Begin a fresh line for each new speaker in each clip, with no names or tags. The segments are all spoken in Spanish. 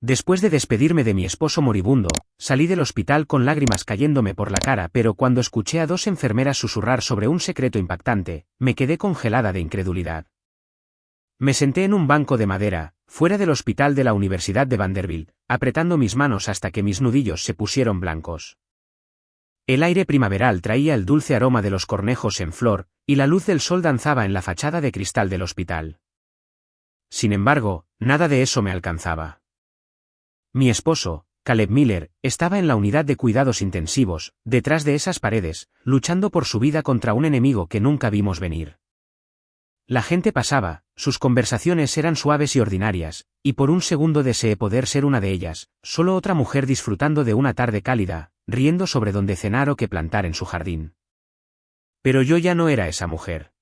Después de despedirme de mi esposo moribundo, salí del hospital con lágrimas cayéndome por la cara, pero cuando escuché a dos enfermeras susurrar sobre un secreto impactante, me quedé congelada de incredulidad. Me senté en un banco de madera, fuera del hospital de la Universidad de Vanderbilt, apretando mis manos hasta que mis nudillos se pusieron blancos. El aire primaveral traía el dulce aroma de los cornejos en flor, y la luz del sol danzaba en la fachada de cristal del hospital. Sin embargo, nada de eso me alcanzaba. Mi esposo, Caleb Miller, estaba en la unidad de cuidados intensivos, detrás de esas paredes, luchando por su vida contra un enemigo que nunca vimos venir. La gente pasaba, sus conversaciones eran suaves y ordinarias, y por un segundo deseé poder ser una de ellas, solo otra mujer disfrutando de una tarde cálida, riendo sobre dónde cenar o qué plantar en su jardín. Pero yo ya no era esa mujer.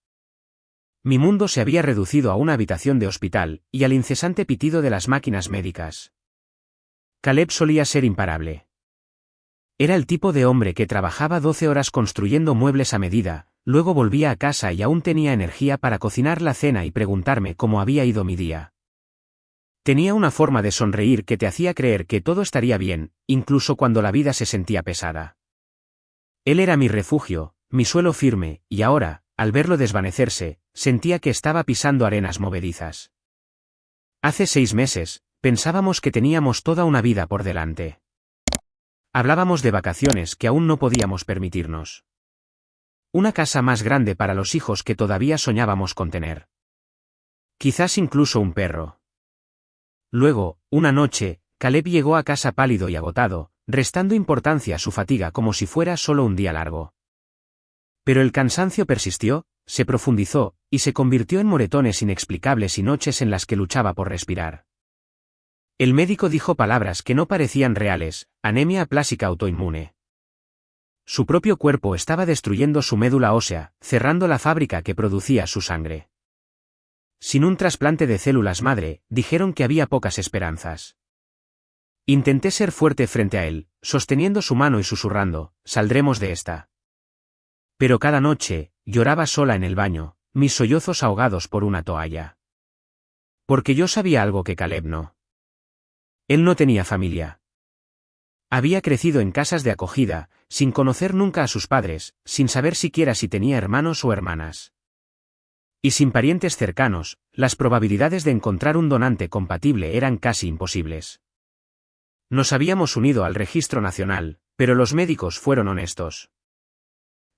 Mi mundo se había reducido a una habitación de hospital, y al incesante pitido de las máquinas médicas. Caleb solía ser imparable. Era el tipo de hombre que trabajaba 12 horas construyendo muebles a medida, luego volvía a casa y aún tenía energía para cocinar la cena y preguntarme cómo había ido mi día. Tenía una forma de sonreír que te hacía creer que todo estaría bien, incluso cuando la vida se sentía pesada. Él era mi refugio, mi suelo firme, y ahora, al verlo desvanecerse, sentía que estaba pisando arenas movedizas. Hace 6 meses, pensábamos que teníamos toda una vida por delante. Hablábamos de vacaciones que aún no podíamos permitirnos. Una casa más grande para los hijos que todavía soñábamos con tener. Quizás incluso un perro. Luego, una noche, Caleb llegó a casa pálido y agotado, restando importancia a su fatiga como si fuera solo un día largo. Pero el cansancio persistió, se profundizó, y se convirtió en moretones inexplicables y noches en las que luchaba por respirar. El médico dijo palabras que no parecían reales: anemia aplásica autoinmune. Su propio cuerpo estaba destruyendo su médula ósea, cerrando la fábrica que producía su sangre. Sin un trasplante de células madre, dijeron que había pocas esperanzas. Intenté ser fuerte frente a él, sosteniendo su mano y susurrando: saldremos de esta. Pero cada noche, lloraba sola en el baño, mis sollozos ahogados por una toalla. Porque yo sabía algo que Caleb no. Él no tenía familia. Había crecido en casas de acogida, sin conocer nunca a sus padres, sin saber siquiera si tenía hermanos o hermanas. Y sin parientes cercanos, las probabilidades de encontrar un donante compatible eran casi imposibles. Nos habíamos unido al registro nacional, pero los médicos fueron honestos.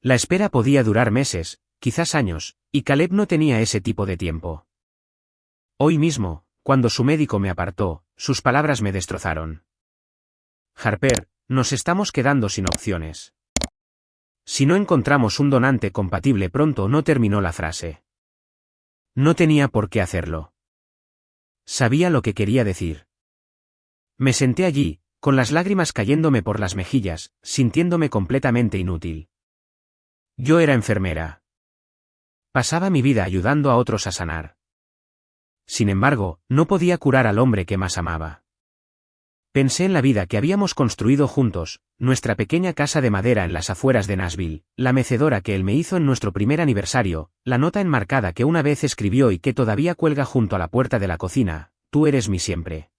La espera podía durar meses, quizás años, y Caleb no tenía ese tipo de tiempo. Hoy mismo, cuando su médico me apartó, sus palabras me destrozaron. Harper, nos estamos quedando sin opciones. Si no encontramos un donante compatible pronto. No terminó la frase. No tenía por qué hacerlo. Sabía lo que quería decir. Me senté allí, con las lágrimas cayéndome por las mejillas, sintiéndome completamente inútil. Yo era enfermera. Pasaba mi vida ayudando a otros a sanar. Sin embargo, no podía curar al hombre que más amaba. Pensé en la vida que habíamos construido juntos, nuestra pequeña casa de madera en las afueras de Nashville, la mecedora que él me hizo en nuestro primer aniversario, la nota enmarcada que una vez escribió y que todavía cuelga junto a la puerta de la cocina: tú eres mi siempre.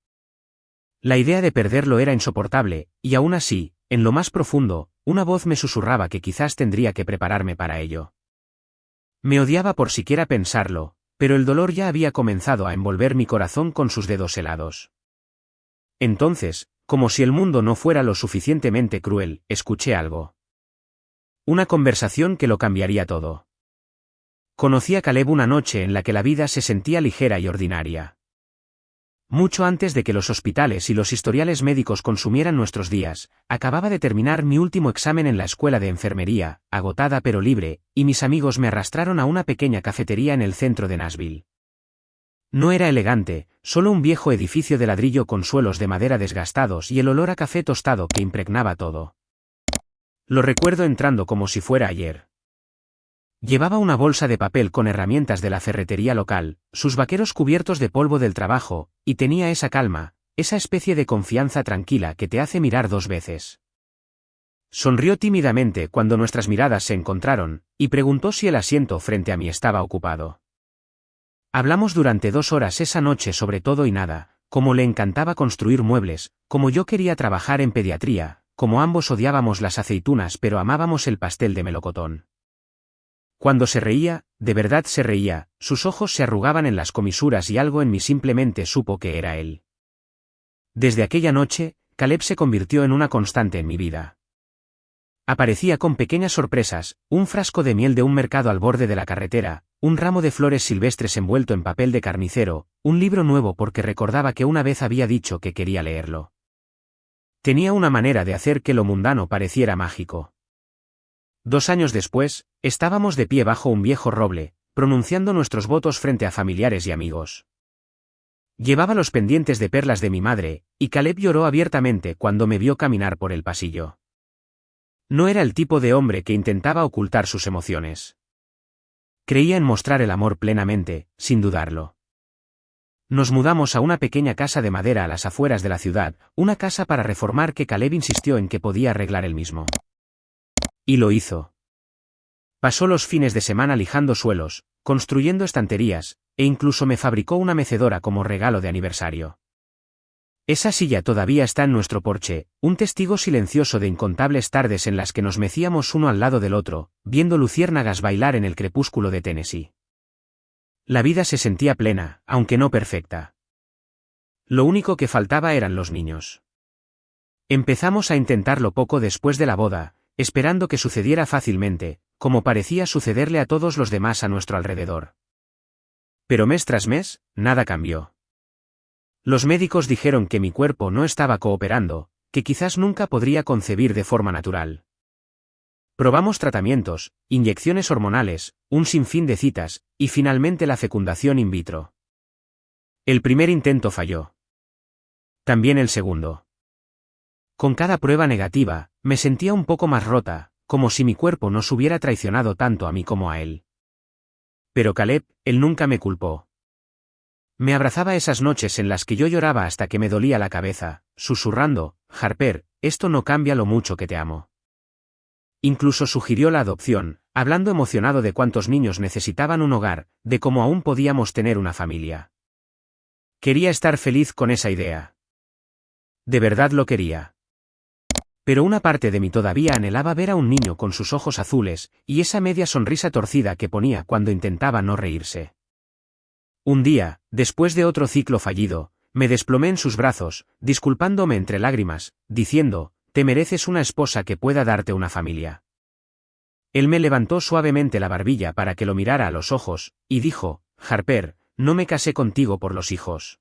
La idea de perderlo era insoportable, y aún así, en lo más profundo, una voz me susurraba que quizás tendría que prepararme para ello. Me odiaba por siquiera pensarlo, pero el dolor ya había comenzado a envolver mi corazón con sus dedos helados. Entonces, como si el mundo no fuera lo suficientemente cruel, escuché algo. Una conversación que lo cambiaría todo. Conocí a Caleb una noche en la que la vida se sentía ligera y ordinaria. Mucho antes de que los hospitales y los historiales médicos consumieran nuestros días, acababa de terminar mi último examen en la escuela de enfermería, agotada pero libre, y mis amigos me arrastraron a una pequeña cafetería en el centro de Nashville. No era elegante, solo un viejo edificio de ladrillo con suelos de madera desgastados y el olor a café tostado que impregnaba todo. Lo recuerdo entrando como si fuera ayer. Llevaba una bolsa de papel con herramientas de la ferretería local, sus vaqueros cubiertos de polvo del trabajo, y tenía esa calma, esa especie de confianza tranquila que te hace mirar 2 veces. Sonrió tímidamente cuando nuestras miradas se encontraron, y preguntó si el asiento frente a mí estaba ocupado. Hablamos durante 2 horas esa noche sobre todo y nada, como le encantaba construir muebles, como yo quería trabajar en pediatría, como ambos odiábamos las aceitunas pero amábamos el pastel de melocotón. Cuando se reía, de verdad se reía, sus ojos se arrugaban en las comisuras y algo en mí simplemente supo que era él. Desde aquella noche, Caleb se convirtió en una constante en mi vida. Aparecía con pequeñas sorpresas, un frasco de miel de un mercado al borde de la carretera, un ramo de flores silvestres envuelto en papel de carnicero, un libro nuevo porque recordaba que una vez había dicho que quería leerlo. Tenía una manera de hacer que lo mundano pareciera mágico. 2 años después, estábamos de pie bajo un viejo roble, pronunciando nuestros votos frente a familiares y amigos. Llevaba los pendientes de perlas de mi madre, y Caleb lloró abiertamente cuando me vio caminar por el pasillo. No era el tipo de hombre que intentaba ocultar sus emociones. Creía en mostrar el amor plenamente, sin dudarlo. Nos mudamos a una pequeña casa de madera a las afueras de la ciudad, una casa para reformar que Caleb insistió en que podía arreglar él mismo. Y lo hizo. Pasó los fines de semana lijando suelos, construyendo estanterías, e incluso me fabricó una mecedora como regalo de aniversario. Esa silla todavía está en nuestro porche, un testigo silencioso de incontables tardes en las que nos mecíamos uno al lado del otro, viendo luciérnagas bailar en el crepúsculo de Tennessee. La vida se sentía plena, aunque no perfecta. Lo único que faltaba eran los niños. Empezamos a intentarlo poco después de la boda, esperando que sucediera fácilmente, como parecía sucederle a todos los demás a nuestro alrededor. Pero mes tras mes, nada cambió. Los médicos dijeron que mi cuerpo no estaba cooperando, que quizás nunca podría concebir de forma natural. Probamos tratamientos, inyecciones hormonales, un sinfín de citas, y finalmente la fecundación in vitro. El primer intento falló. También el segundo. Con cada prueba negativa, me sentía un poco más rota, como si mi cuerpo nos hubiera traicionado tanto a mí como a él. Pero Caleb, él nunca me culpó. Me abrazaba esas noches en las que yo lloraba hasta que me dolía la cabeza, susurrando, Harper, esto no cambia lo mucho que te amo. Incluso sugirió la adopción, hablando emocionado de cuántos niños necesitaban un hogar, de cómo aún podíamos tener una familia. Quería estar feliz con esa idea. De verdad lo quería. Pero una parte de mí todavía anhelaba ver a un niño con sus ojos azules, y esa media sonrisa torcida que ponía cuando intentaba no reírse. Un día, después de otro ciclo fallido, me desplomé en sus brazos, disculpándome entre lágrimas, diciendo, te mereces una esposa que pueda darte una familia. Él me levantó suavemente la barbilla para que lo mirara a los ojos, y dijo, Harper, no me casé contigo por los hijos.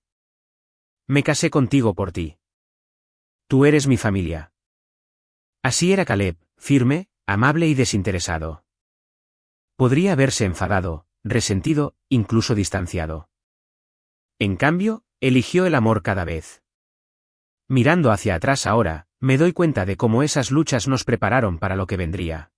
Me casé contigo por ti. Tú eres mi familia. Así era Caleb, firme, amable y desinteresado. Podría haberse enfadado, resentido, incluso distanciado. En cambio, eligió el amor cada vez. Mirando hacia atrás ahora, me doy cuenta de cómo esas luchas nos prepararon para lo que vendría.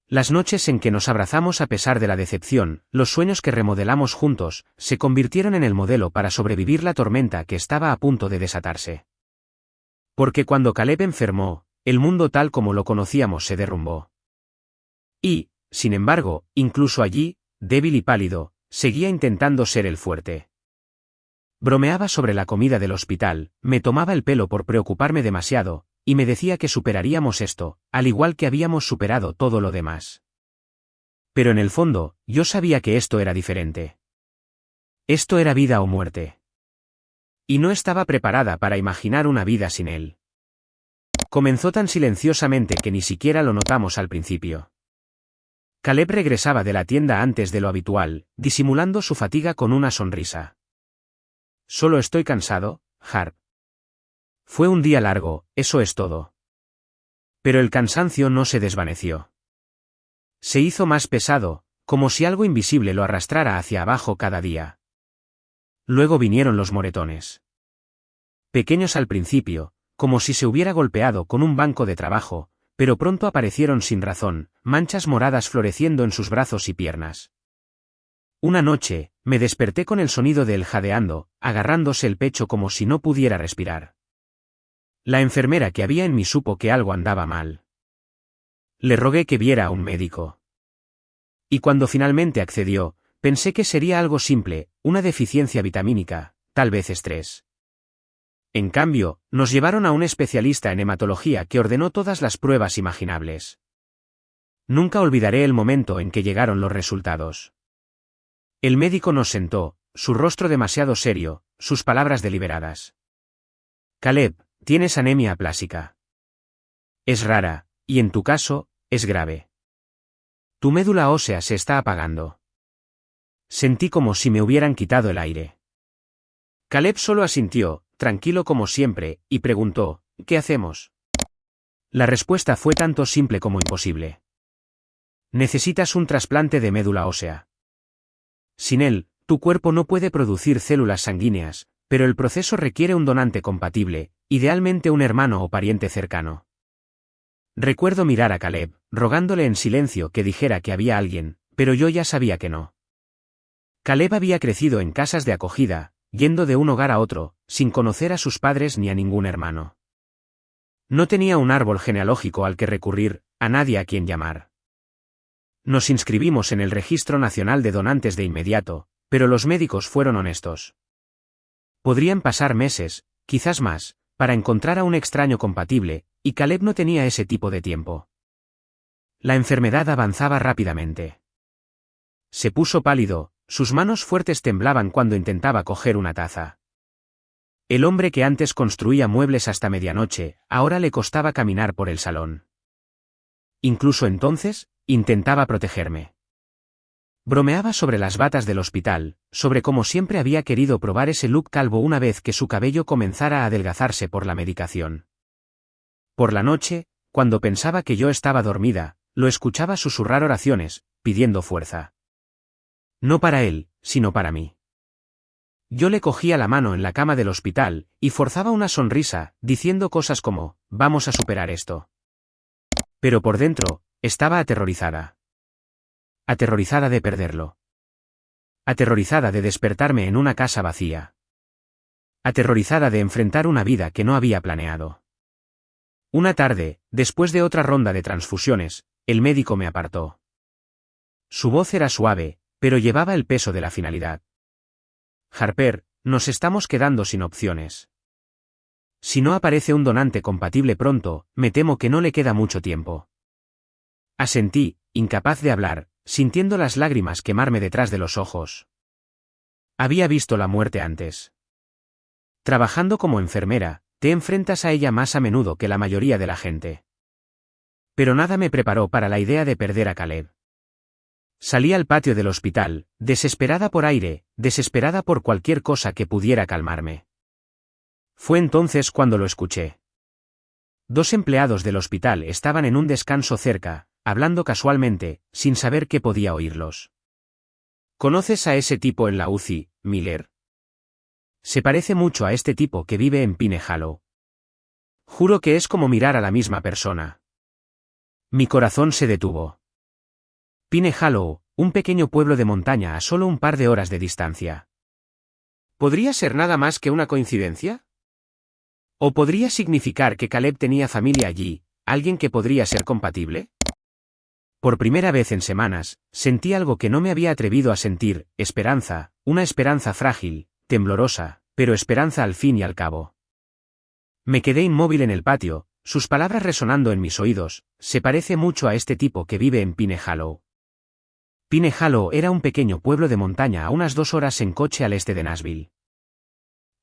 Las noches en que nos abrazamos a pesar de la decepción, los sueños que remodelamos juntos, se convirtieron en el modelo para sobrevivir la tormenta que estaba a punto de desatarse. Porque cuando Caleb enfermó, el mundo tal como lo conocíamos se derrumbó. Y, sin embargo, incluso allí, débil y pálido, seguía intentando ser el fuerte. Bromeaba sobre la comida del hospital, me tomaba el pelo por preocuparme demasiado, y me decía que superaríamos esto, al igual que habíamos superado todo lo demás. Pero en el fondo, yo sabía que esto era diferente. Esto era vida o muerte. Y no estaba preparada para imaginar una vida sin él. Comenzó tan silenciosamente que ni siquiera lo notamos al principio. Caleb regresaba de la tienda antes de lo habitual, disimulando su fatiga con una sonrisa. Solo estoy cansado, Harp. Fue un día largo, eso es todo. Pero el cansancio no se desvaneció. Se hizo más pesado, como si algo invisible lo arrastrara hacia abajo cada día. Luego vinieron los moretones. Pequeños al principio, como si se hubiera golpeado con un banco de trabajo, pero pronto aparecieron sin razón, manchas moradas floreciendo en sus brazos y piernas. Una noche, me desperté con el sonido de él jadeando, agarrándose el pecho como si no pudiera respirar. La enfermera que había en mí supo que algo andaba mal. Le rogué que viera a un médico. Y cuando finalmente accedió, pensé que sería algo simple, una deficiencia vitamínica, tal vez estrés. En cambio, nos llevaron a un especialista en hematología que ordenó todas las pruebas imaginables. Nunca olvidaré el momento en que llegaron los resultados. El médico nos sentó, su rostro demasiado serio, sus palabras deliberadas. Caleb, tienes anemia aplásica. Es rara, y en tu caso, es grave. Tu médula ósea se está apagando. Sentí como si me hubieran quitado el aire. Caleb solo asintió, tranquilo como siempre, y preguntó, ¿qué hacemos? La respuesta fue tanto simple como imposible. Necesitas un trasplante de médula ósea. Sin él, tu cuerpo no puede producir células sanguíneas, pero el proceso requiere un donante compatible, idealmente un hermano o pariente cercano. Recuerdo mirar a Caleb, rogándole en silencio que dijera que había alguien, pero yo ya sabía que no. Caleb había crecido en casas de acogida, yendo de un hogar a otro, sin conocer a sus padres ni a ningún hermano. No tenía un árbol genealógico al que recurrir, a nadie a quien llamar. Nos inscribimos en el Registro Nacional de Donantes de inmediato, pero los médicos fueron honestos. Podrían pasar meses, quizás más, para encontrar a un extraño compatible, y Caleb no tenía ese tipo de tiempo. La enfermedad avanzaba rápidamente. Se puso pálido, sus manos fuertes temblaban cuando intentaba coger una taza. El hombre que antes construía muebles hasta medianoche, ahora le costaba caminar por el salón. Incluso entonces, intentaba protegerme. Bromeaba sobre las batas del hospital, sobre cómo siempre había querido probar ese look calvo una vez que su cabello comenzara a adelgazarse por la medicación. Por la noche, cuando pensaba que yo estaba dormida, lo escuchaba susurrar oraciones, pidiendo fuerza. No para él, sino para mí. Yo le cogía la mano en la cama del hospital, y forzaba una sonrisa, diciendo cosas como, vamos a superar esto. Pero por dentro, estaba aterrorizada. Aterrorizada de perderlo. Aterrorizada de despertarme en una casa vacía. Aterrorizada de enfrentar una vida que no había planeado. Una tarde, después de otra ronda de transfusiones, el médico me apartó. Su voz era suave, pero llevaba el peso de la finalidad. Harper, nos estamos quedando sin opciones. Si no aparece un donante compatible pronto, me temo que no le queda mucho tiempo. Asentí, incapaz de hablar, sintiendo las lágrimas quemarme detrás de los ojos. Había visto la muerte antes. Trabajando como enfermera, te enfrentas a ella más a menudo que la mayoría de la gente. Pero nada me preparó para la idea de perder a Caleb. Salí al patio del hospital, desesperada por aire, desesperada por cualquier cosa que pudiera calmarme. Fue entonces cuando lo escuché. 2 empleados del hospital estaban en un descanso cerca, hablando casualmente, sin saber que podía oírlos. ¿Conoces a ese tipo en la UCI, Miller? Se parece mucho a este tipo que vive en Pine Hollow. Juro que es como mirar a la misma persona. Mi corazón se detuvo. Pine Hollow, un pequeño pueblo de montaña a solo un par de horas de distancia. ¿Podría ser nada más que una coincidencia? ¿O podría significar que Caleb tenía familia allí, alguien que podría ser compatible? Por primera vez en semanas, sentí algo que no me había atrevido a sentir, esperanza, una esperanza frágil, temblorosa, pero esperanza al fin y al cabo. Me quedé inmóvil en el patio, sus palabras resonando en mis oídos, se parece mucho a este tipo que vive en Pine Hollow. Pine Hollow era un pequeño pueblo de montaña a unas 2 horas en coche al este de Nashville.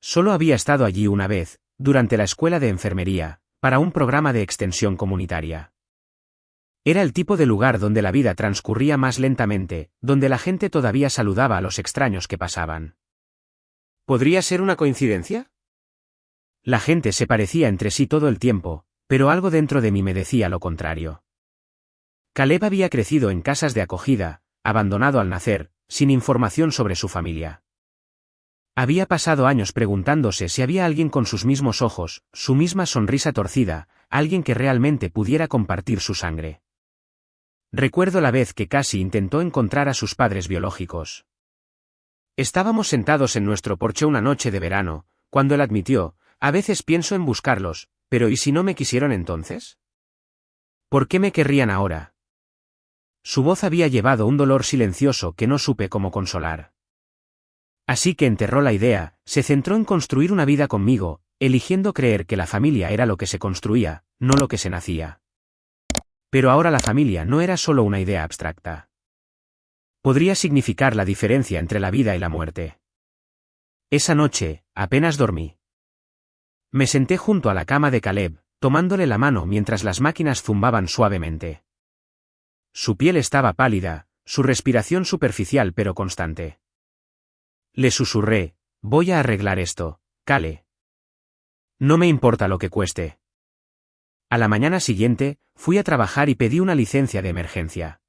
Solo había estado allí una vez, durante la escuela de enfermería, para un programa de extensión comunitaria. Era el tipo de lugar donde la vida transcurría más lentamente, donde la gente todavía saludaba a los extraños que pasaban. ¿Podría ser una coincidencia? La gente se parecía entre sí todo el tiempo, pero algo dentro de mí me decía lo contrario. Caleb había crecido en casas de acogida, abandonado al nacer, sin información sobre su familia. Había pasado años preguntándose si había alguien con sus mismos ojos, su misma sonrisa torcida, alguien que realmente pudiera compartir su sangre. Recuerdo la vez que casi intentó encontrar a sus padres biológicos. Estábamos sentados en nuestro porche una noche de verano, cuando él admitió, a veces pienso en buscarlos, pero ¿y si no me quisieron entonces? ¿Por qué me querrían ahora? Su voz había llevado un dolor silencioso que no supe cómo consolar. Así que enterró la idea, se centró en construir una vida conmigo, eligiendo creer que la familia era lo que se construía, no lo que se nacía. Pero ahora la familia no era solo una idea abstracta. Podría significar la diferencia entre la vida y la muerte. Esa noche, apenas dormí. Me senté junto a la cama de Caleb, tomándole la mano mientras las máquinas zumbaban suavemente. Su piel estaba pálida, su respiración superficial pero constante. Le susurré, voy a arreglar esto, Cale. No me importa lo que cueste. A la mañana siguiente, fui a trabajar y pedí una licencia de emergencia.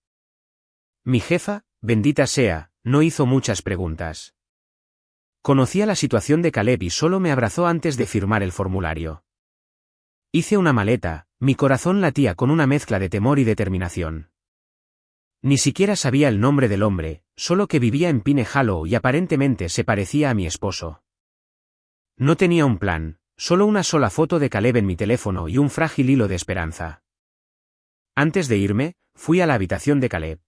Mi jefa, bendita sea, no hizo muchas preguntas. Conocía la situación de Caleb y solo me abrazó antes de firmar el formulario. Hice una maleta, mi corazón latía con una mezcla de temor y determinación. Ni siquiera sabía el nombre del hombre, solo que vivía en Pine Hollow y aparentemente se parecía a mi esposo. No tenía un plan, solo una sola foto de Caleb en mi teléfono y un frágil hilo de esperanza. Antes de irme, fui a la habitación de Caleb.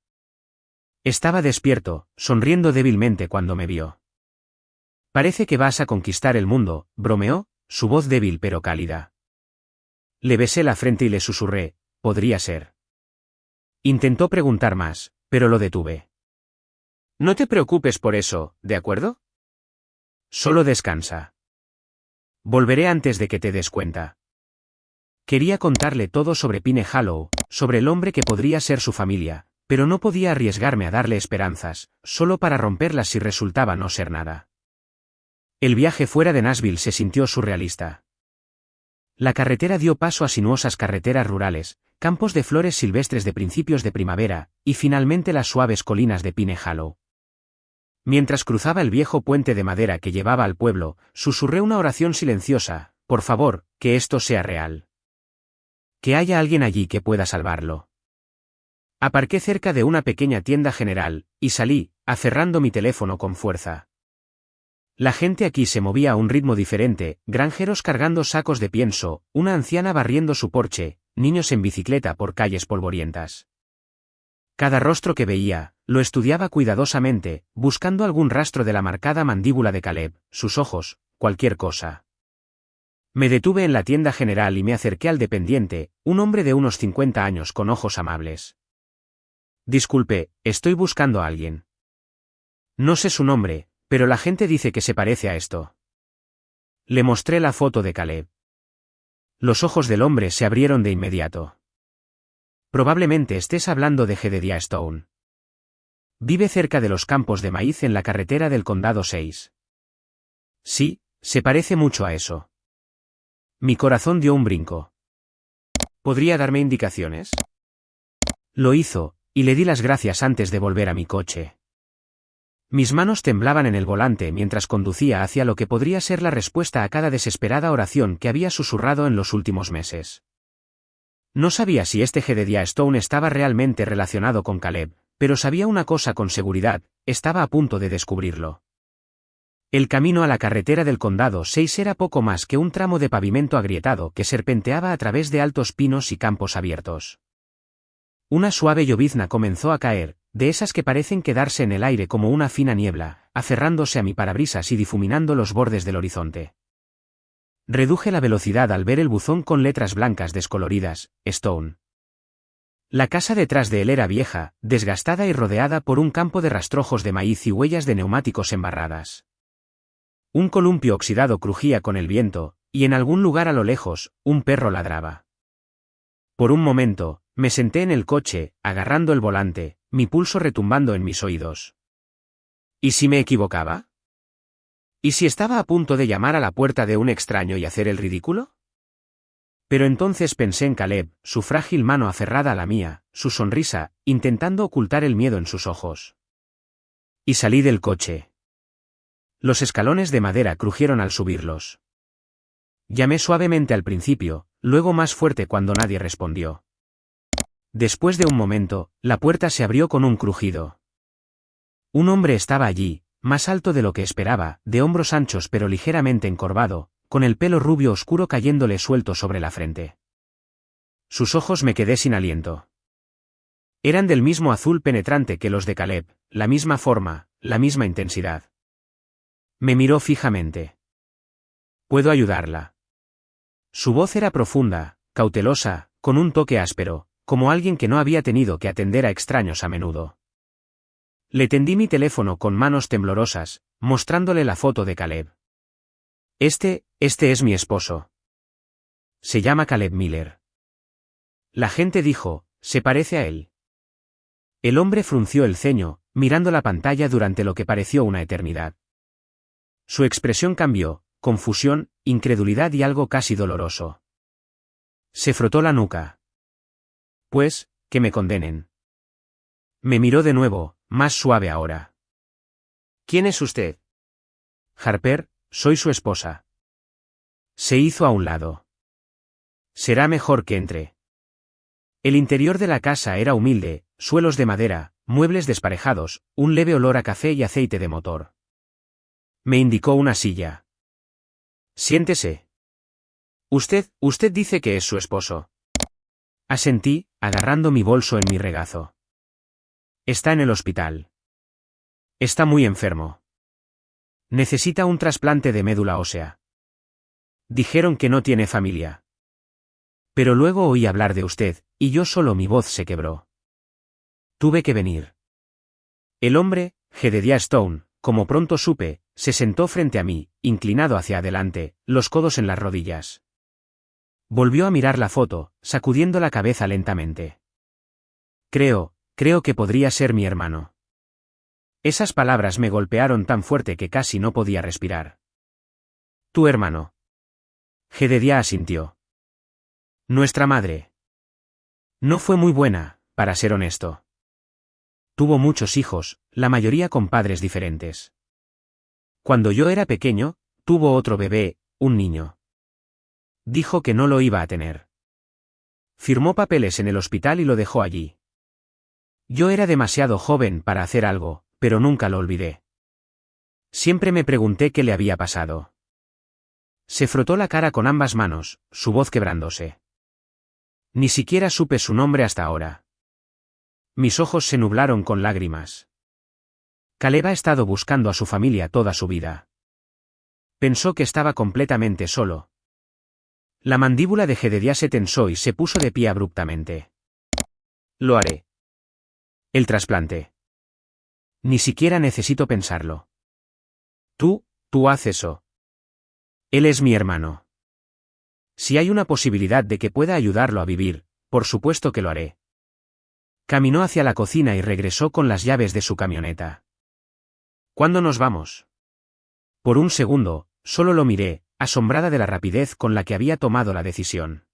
Estaba despierto, sonriendo débilmente cuando me vio. Parece que vas a conquistar el mundo, bromeó, su voz débil pero cálida. Le besé la frente y le susurré, podría ser. Intentó preguntar más, pero lo detuve. No te preocupes por eso, ¿de acuerdo? Solo descansa. Volveré antes de que te des cuenta. Quería contarle todo sobre Pine Hollow, sobre el hombre que podría ser su familia, pero no podía arriesgarme a darle esperanzas, solo para romperlas si resultaba no ser nada. El viaje fuera de Nashville se sintió surrealista. La carretera dio paso a sinuosas carreteras rurales, campos de flores silvestres de principios de primavera, y finalmente las suaves colinas de Pine Hollow. Mientras cruzaba el viejo puente de madera que llevaba al pueblo, susurré una oración silenciosa, por favor, que esto sea real. Que haya alguien allí que pueda salvarlo. Aparqué cerca de una pequeña tienda general, y salí, aferrando mi teléfono con fuerza. La gente aquí se movía a un ritmo diferente, granjeros cargando sacos de pienso, una anciana barriendo su porche, niños en bicicleta por calles polvorientas. Cada rostro que veía, lo estudiaba cuidadosamente, buscando algún rastro de la marcada mandíbula de Caleb, sus ojos, cualquier cosa. Me detuve en la tienda general y me acerqué al dependiente, un hombre de unos 50 años con ojos amables. Disculpe, estoy buscando a alguien. No sé su nombre, pero la gente dice que se parece a esto. Le mostré la foto de Caleb. Los ojos del hombre se abrieron de inmediato. Probablemente estés hablando de Jedediah Stone. Vive cerca de los campos de maíz en la carretera del Condado 6. Sí, se parece mucho a eso. Mi corazón dio un brinco. ¿Podría darme indicaciones? Lo hizo, y le di las gracias antes de volver a mi coche. Mis manos temblaban en el volante mientras conducía hacia lo que podría ser la respuesta a cada desesperada oración que había susurrado en los últimos meses. No sabía si este Jedediah Stone estaba realmente relacionado con Caleb, pero sabía una cosa con seguridad, estaba a punto de descubrirlo. El camino a la carretera del Condado 6 era poco más que un tramo de pavimento agrietado que serpenteaba a través de altos pinos y campos abiertos. Una suave llovizna comenzó a caer, de esas que parecen quedarse en el aire como una fina niebla, aferrándose a mi parabrisas y difuminando los bordes del horizonte. Reduje la velocidad al ver el buzón con letras blancas descoloridas, Stone. La casa detrás de él era vieja, desgastada y rodeada por un campo de rastrojos de maíz y huellas de neumáticos embarradas. Un columpio oxidado crujía con el viento, y en algún lugar a lo lejos, un perro ladraba. Por un momento, me senté en el coche, agarrando el volante, mi pulso retumbando en mis oídos. ¿Y si me equivocaba? ¿Y si estaba a punto de llamar a la puerta de un extraño y hacer el ridículo? Pero entonces pensé en Caleb, su frágil mano aferrada a la mía, su sonrisa, intentando ocultar el miedo en sus ojos. Y salí del coche. Los escalones de madera crujieron al subirlos. Llamé suavemente al principio, luego más fuerte cuando nadie respondió. Después de un momento, la puerta se abrió con un crujido. Un hombre estaba allí, más alto de lo que esperaba, de hombros anchos pero ligeramente encorvado, con el pelo rubio oscuro cayéndole suelto sobre la frente. Sus ojos me quedé sin aliento. Eran del mismo azul penetrante que los de Caleb, la misma forma, la misma intensidad. Me miró fijamente. ¿Puedo ayudarla? Su voz era profunda, cautelosa, con un toque áspero, como alguien que no había tenido que atender a extraños a menudo. Le tendí mi teléfono con manos temblorosas, mostrándole la foto de Caleb. Este es mi esposo. Se llama Caleb Miller. La gente dijo, se parece a él. El hombre frunció el ceño, mirando la pantalla durante lo que pareció una eternidad. Su expresión cambió, confusión, incredulidad y algo casi doloroso. Se frotó la nuca. Pues, que me condenen. Me miró de nuevo, más suave ahora. ¿Quién es usted? Harper, soy su esposa. Se hizo a un lado. Será mejor que entre. El interior de la casa era humilde, suelos de madera, muebles desparejados, un leve olor a café y aceite de motor. Me indicó una silla. Siéntese. Usted dice que es su esposo. Asentí, agarrando mi bolso en mi regazo. Está en el hospital. Está muy enfermo. Necesita un trasplante de médula ósea. Dijeron que no tiene familia. Pero luego oí hablar de usted, y yo solo mi voz se quebró. Tuve que venir. El hombre, Jedediah Stone, como pronto supe, se sentó frente a mí, inclinado hacia adelante, los codos en las rodillas. Volvió a mirar la foto, sacudiendo la cabeza lentamente. Creo que podría ser mi hermano. Esas palabras me golpearon tan fuerte que casi no podía respirar. Tu hermano. Jedediah asintió. Nuestra madre. No fue muy buena, para ser honesto. Tuvo muchos hijos, la mayoría con padres diferentes. Cuando yo era pequeño, tuvo otro bebé, un niño. Dijo que no lo iba a tener. Firmó papeles en el hospital y lo dejó allí. Yo era demasiado joven para hacer algo, pero nunca lo olvidé. Siempre me pregunté qué le había pasado. Se frotó la cara con ambas manos, su voz quebrándose. Ni siquiera supe su nombre hasta ahora. Mis ojos se nublaron con lágrimas. Caleb ha estado buscando a su familia toda su vida. Pensó que estaba completamente solo. La mandíbula de Jedediah se tensó y se puso de pie abruptamente. Lo haré. El trasplante. Ni siquiera necesito pensarlo. Tú haz eso. Él es mi hermano. Si hay una posibilidad de que pueda ayudarlo a vivir, por supuesto que lo haré. Caminó hacia la cocina y regresó con las llaves de su camioneta. ¿Cuándo nos vamos? Por un segundo, solo lo miré, asombrada de la rapidez con la que había tomado la decisión.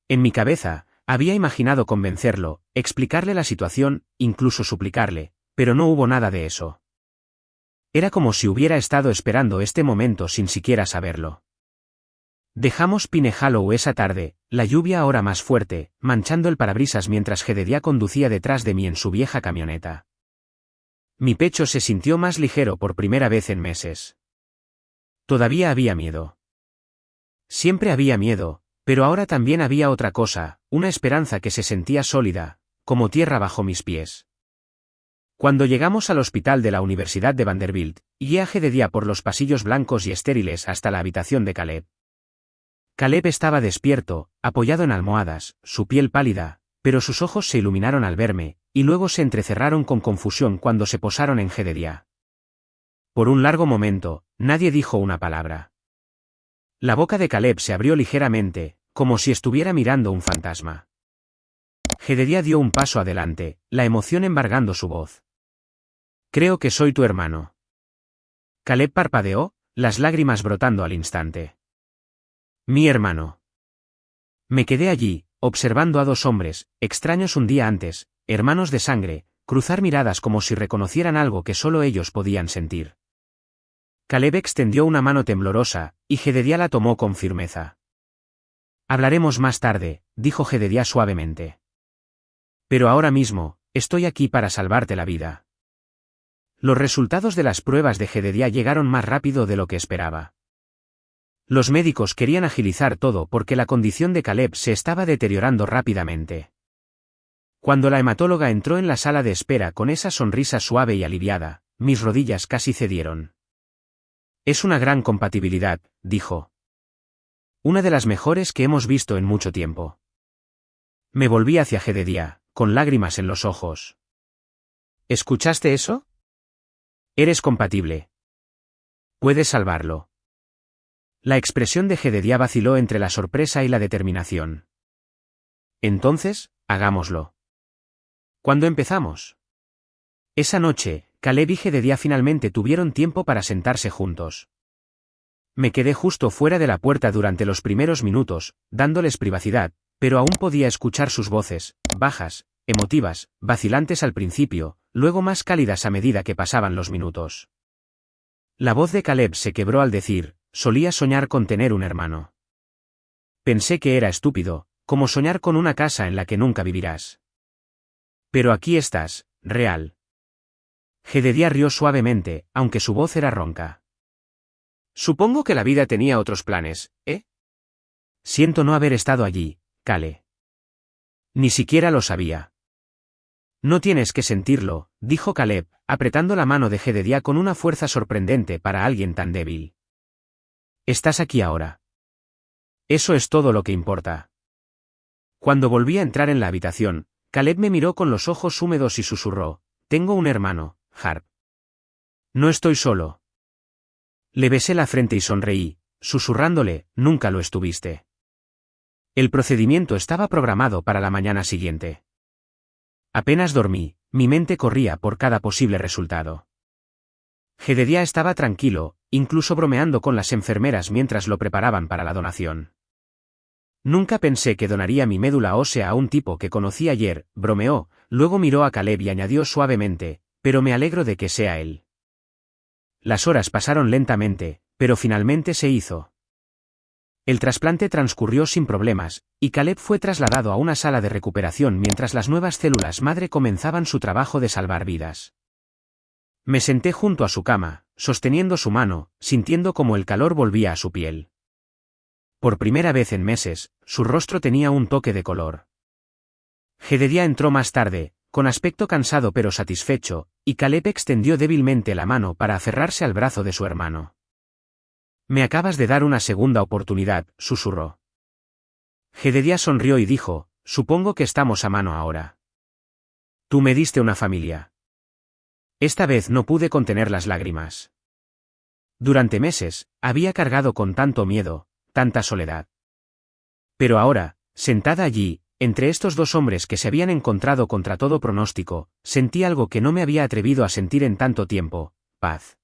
En mi cabeza, había imaginado convencerlo, explicarle la situación, incluso suplicarle, pero no hubo nada de eso. Era como si hubiera estado esperando este momento sin siquiera saberlo. Dejamos Pine Hollow esa tarde, la lluvia ahora más fuerte, manchando el parabrisas mientras Jedediah conducía detrás de mí en su vieja camioneta. Mi pecho se sintió más ligero por primera vez en meses. Todavía había miedo. Siempre había miedo, pero ahora también había otra cosa, una esperanza que se sentía sólida, como tierra bajo mis pies. Cuando llegamos al hospital de la Universidad de Vanderbilt, guié a Jedediah por los pasillos blancos y estériles hasta la habitación de Caleb. Caleb estaba despierto, apoyado en almohadas, su piel pálida, pero sus ojos se iluminaron al verme, y luego se entrecerraron con confusión cuando se posaron en Jedediah. Por un largo momento, nadie dijo una palabra. La boca de Caleb se abrió ligeramente, como si estuviera mirando un fantasma. Jedediah dio un paso adelante, la emoción embargando su voz. Creo que soy tu hermano. Caleb parpadeó, las lágrimas brotando al instante. Mi hermano. Me quedé allí, observando a dos hombres, extraños un día antes, hermanos de sangre, cruzar miradas como si reconocieran algo que solo ellos podían sentir. Caleb extendió una mano temblorosa, y Jedediah la tomó con firmeza. Hablaremos más tarde, dijo Jedediah suavemente. Pero ahora mismo, estoy aquí para salvarte la vida. Los resultados de las pruebas de Jedediah llegaron más rápido de lo que esperaba. Los médicos querían agilizar todo porque la condición de Caleb se estaba deteriorando rápidamente. Cuando la hematóloga entró en la sala de espera con esa sonrisa suave y aliviada, mis rodillas casi cedieron. Es una gran compatibilidad, dijo. Una de las mejores que hemos visto en mucho tiempo. Me volví hacia Jedediah, con lágrimas en los ojos. ¿Escuchaste eso? Eres compatible. Puedes salvarlo. La expresión de Jedediah vaciló entre la sorpresa y la determinación. Entonces, hagámoslo. ¿Cuándo empezamos? Esa noche, Caleb y Jedediah finalmente tuvieron tiempo para sentarse juntos. Me quedé justo fuera de la puerta durante los primeros minutos, dándoles privacidad, pero aún podía escuchar sus voces, bajas, emotivas, vacilantes al principio, luego más cálidas a medida que pasaban los minutos. La voz de Caleb se quebró al decir, solía soñar con tener un hermano. Pensé que era estúpido, como soñar con una casa en la que nunca vivirás. Pero aquí estás, real. Jedediah rió suavemente, aunque su voz era ronca. Supongo que la vida tenía otros planes, ¿eh? Siento no haber estado allí, Cale. Ni siquiera lo sabía. No tienes que sentirlo, dijo Caleb, apretando la mano de Jedediah con una fuerza sorprendente para alguien tan débil. Estás aquí ahora. Eso es todo lo que importa. Cuando volví a entrar en la habitación, Caleb me miró con los ojos húmedos y susurró, tengo un hermano, Harp. No estoy solo. Le besé la frente y sonreí, susurrándole, nunca lo estuviste. El procedimiento estaba programado para la mañana siguiente. Apenas dormí, mi mente corría por cada posible resultado. Jedediah estaba tranquilo, incluso bromeando con las enfermeras mientras lo preparaban para la donación. Nunca pensé que donaría mi médula ósea a un tipo que conocí ayer, bromeó, luego miró a Caleb y añadió suavemente, pero me alegro de que sea él. Las horas pasaron lentamente, pero finalmente se hizo. El trasplante transcurrió sin problemas, y Caleb fue trasladado a una sala de recuperación mientras las nuevas células madre comenzaban su trabajo de salvar vidas. Me senté junto a su cama, sosteniendo su mano, sintiendo cómo el calor volvía a su piel. Por primera vez en meses, su rostro tenía un toque de color. Jedediah entró más tarde, con aspecto cansado pero satisfecho, y Caleb extendió débilmente la mano para aferrarse al brazo de su hermano. Me acabas de dar una segunda oportunidad, susurró. Jedediah sonrió y dijo, supongo que estamos a mano ahora. Tú me diste una familia. Esta vez no pude contener las lágrimas. Durante meses, había cargado con tanto miedo, tanta soledad. Pero ahora, sentada allí, entre estos dos hombres que se habían encontrado contra todo pronóstico, sentí algo que no me había atrevido a sentir en tanto tiempo, paz.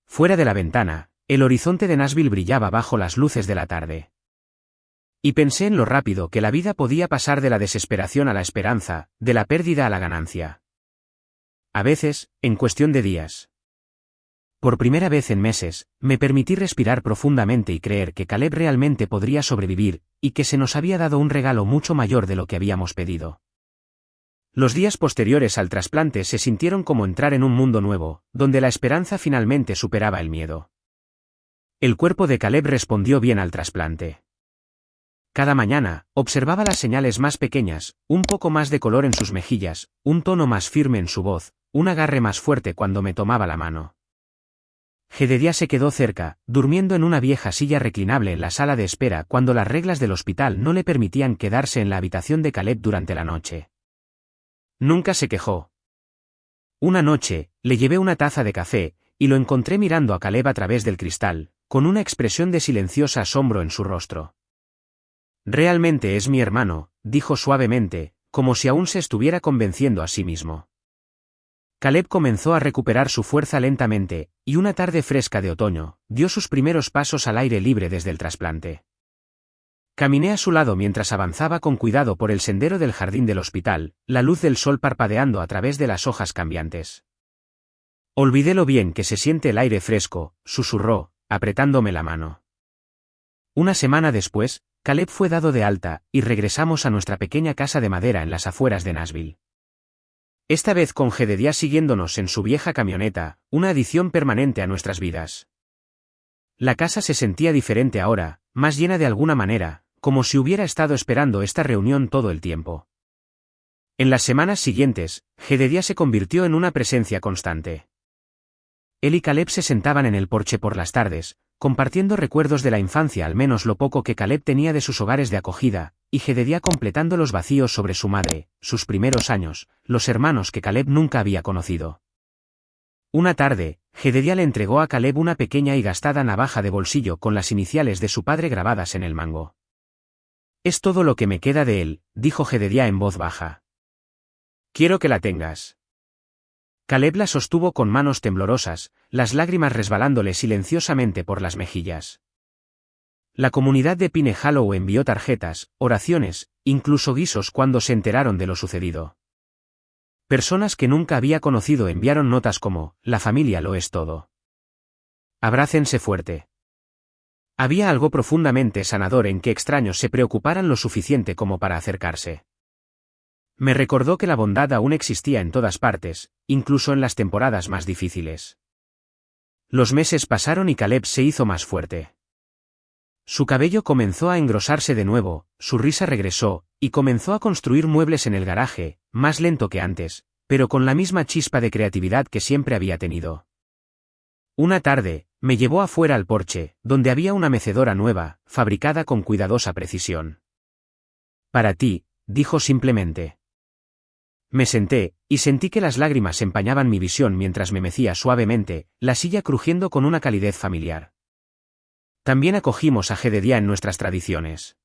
Fuera de la ventana, el horizonte de Nashville brillaba bajo las luces de la tarde. Y pensé en lo rápido que la vida podía pasar de la desesperación a la esperanza, de la pérdida a la ganancia. A veces, en cuestión de días. Por primera vez en meses, me permití respirar profundamente y creer que Caleb realmente podría sobrevivir, y que se nos había dado un regalo mucho mayor de lo que habíamos pedido. Los días posteriores al trasplante se sintieron como entrar en un mundo nuevo, donde la esperanza finalmente superaba el miedo. El cuerpo de Caleb respondió bien al trasplante. Cada mañana, observaba las señales más pequeñas, un poco más de color en sus mejillas, un tono más firme en su voz, un agarre más fuerte cuando me tomaba la mano. Jedediah se quedó cerca, durmiendo en una vieja silla reclinable en la sala de espera cuando las reglas del hospital no le permitían quedarse en la habitación de Caleb durante la noche. Nunca se quejó. Una noche, le llevé una taza de café, y lo encontré mirando a Caleb a través del cristal, con una expresión de silencioso asombro en su rostro. Realmente es mi hermano, dijo suavemente, como si aún se estuviera convenciendo a sí mismo. Caleb comenzó a recuperar su fuerza lentamente, y una tarde fresca de otoño, dio sus primeros pasos al aire libre desde el trasplante. Caminé a su lado mientras avanzaba con cuidado por el sendero del jardín del hospital, la luz del sol parpadeando a través de las hojas cambiantes. Olvidé lo bien que se siente el aire fresco, susurró, apretándome la mano. Una semana después, Caleb fue dado de alta, y regresamos a nuestra pequeña casa de madera en las afueras de Nashville. Esta vez con Jedediah siguiéndonos en su vieja camioneta, una adición permanente a nuestras vidas. La casa se sentía diferente ahora, más llena de alguna manera, como si hubiera estado esperando esta reunión todo el tiempo. En las semanas siguientes, Jedediah se convirtió en una presencia constante. Él y Caleb se sentaban en el porche por las tardes, compartiendo recuerdos de la infancia, al menos lo poco que Caleb tenía de sus hogares de acogida, y Jedediah completando los vacíos sobre su madre, sus primeros años, los hermanos que Caleb nunca había conocido. Una tarde, Jedediah le entregó a Caleb una pequeña y gastada navaja de bolsillo con las iniciales de su padre grabadas en el mango. «Es todo lo que me queda de él», dijo Jedediah en voz baja. «Quiero que la tengas». Caleb la sostuvo con manos temblorosas, las lágrimas resbalándole silenciosamente por las mejillas. La comunidad de Pine Hollow envió tarjetas, oraciones, incluso guisos cuando se enteraron de lo sucedido. Personas que nunca había conocido enviaron notas como, «La familia lo es todo. Abrácense fuerte». Había algo profundamente sanador en que extraños se preocuparan lo suficiente como para acercarse. Me recordó que la bondad aún existía en todas partes, incluso en las temporadas más difíciles. Los meses pasaron y Caleb se hizo más fuerte. Su cabello comenzó a engrosarse de nuevo, su risa regresó, y comenzó a construir muebles en el garaje, más lento que antes, pero con la misma chispa de creatividad que siempre había tenido. Una tarde, me llevó afuera al porche, donde había una mecedora nueva, fabricada con cuidadosa precisión. «Para ti», dijo simplemente. Me senté, y sentí que las lágrimas empañaban mi visión mientras me mecía suavemente, la silla crujiendo con una calidez familiar. También acogimos a Jedediah en nuestras tradiciones.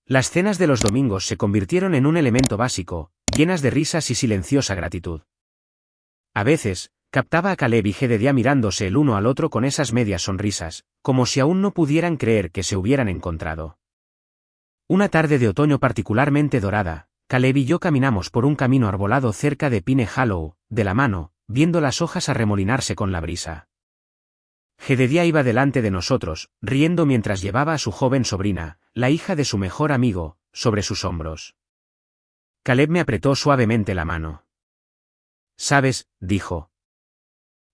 Las cenas de los domingos se convirtieron en un elemento básico, llenas de risas y silenciosa gratitud. A veces, captaba a Caleb y Jedediah mirándose el uno al otro con esas medias sonrisas, como si aún no pudieran creer que se hubieran encontrado. Una tarde de otoño particularmente dorada, Caleb y yo caminamos por un camino arbolado cerca de Pine Hollow, de la mano, viendo las hojas arremolinarse con la brisa. Jedediah iba delante de nosotros, riendo mientras llevaba a su joven sobrina, la hija de su mejor amigo, sobre sus hombros. Caleb me apretó suavemente la mano. «¿Sabes?», dijo.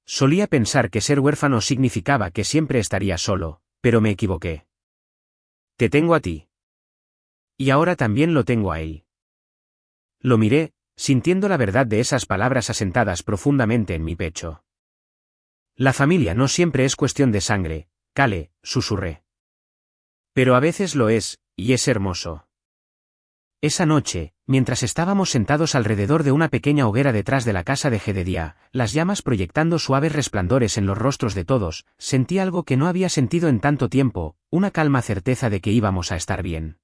«Solía pensar que ser huérfano significaba que siempre estaría solo, pero me equivoqué. Te tengo a ti. Y ahora también lo tengo a él». Lo miré, sintiendo la verdad de esas palabras asentadas profundamente en mi pecho. «La familia no siempre es cuestión de sangre, Cale», susurré. «Pero a veces lo es, y es hermoso». Esa noche, mientras estábamos sentados alrededor de una pequeña hoguera detrás de la casa de Jedediah, las llamas proyectando suaves resplandores en los rostros de todos, sentí algo que no había sentido en tanto tiempo, una calma certeza de que íbamos a estar bien.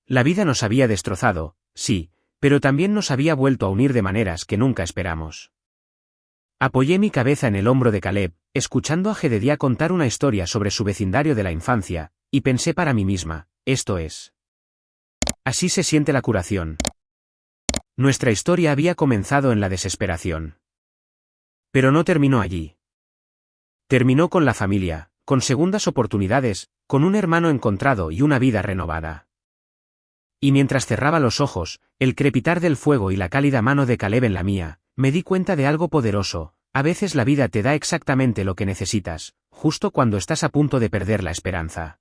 La vida nos había destrozado, sí, pero también nos había vuelto a unir de maneras que nunca esperamos. Apoyé mi cabeza en el hombro de Caleb, escuchando a Jedediah contar una historia sobre su vecindario de la infancia, y pensé para mí misma, esto es. Así se siente la curación. Nuestra historia había comenzado en la desesperación. Pero no terminó allí. Terminó con la familia, con segundas oportunidades, con un hermano encontrado y una vida renovada. Y mientras cerraba los ojos, el crepitar del fuego y la cálida mano de Caleb en la mía, me di cuenta de algo poderoso. A veces la vida te da exactamente lo que necesitas, justo cuando estás a punto de perder la esperanza.